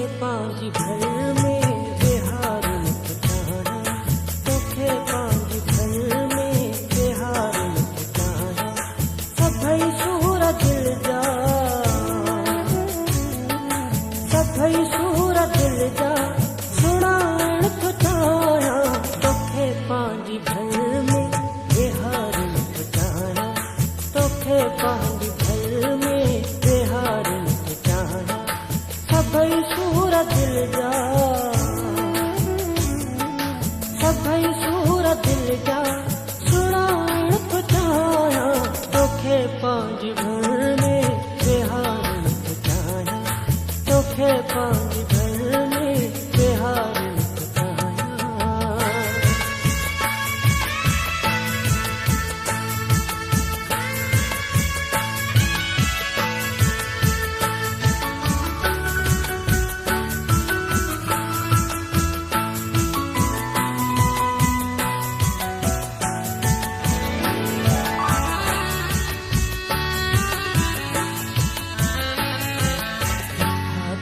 पांजी भर में बिहार जाना, तोखे पांजी भर में बिहार जाना, सभई सूर दिल जा, सभई सूर दिल जा सुनाण तो चाया, तोखे पांजी भर में बिहार जाना, तोखे पांजी भर में बिहार जाना, सभई सूर दिल जा, सभई सूर दिल जा सुनाण तो चाया, तोखे पांजी भर में बिहार जाना, तोखे पांजी भर में बिहार जाना।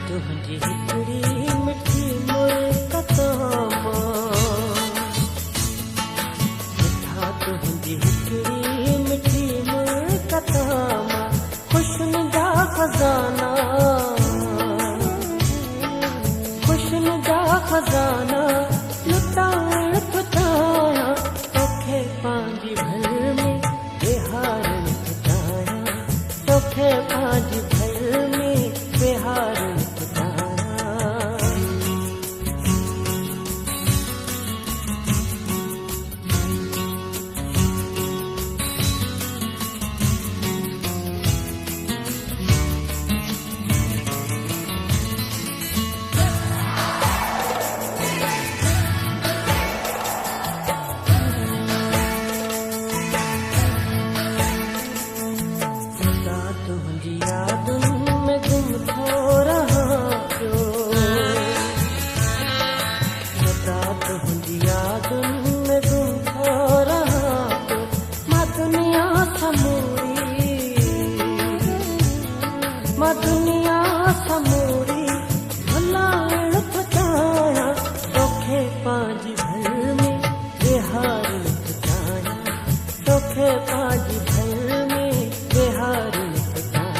तुझी हिकड़ी मिठी मुल्कतामा, मिठा तुझी हिकड़ी मिठी मुल्कतामा, खुशन जा खजाना, खुशन जा खजाना लुटाण तो चाया, तोखे पांजी भर में बिहार जाया, तोखे पांजी भर में बिहार दुनिया समूरी भुलाण तो चाया, तोखे पांजी भर में बिहार जाया, तोखे पांजी भर में बिहार जाया।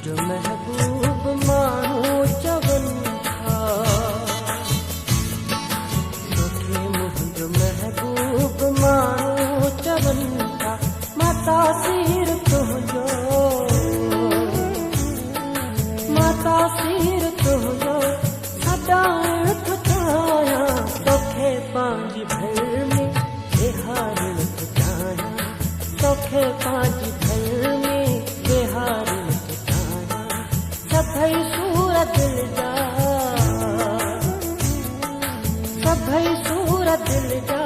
जो महबूब मानो चवन था, तोखे मुझो महबूब मानो चवन था, माता सिर तुझो, माता सिर तुझो सदाण तो चाया, तोखे पांजी भर में बिहार जाना, तोखे पांजी भर में बिहार सभई सूर दिल जा, सभई सूर दिल जा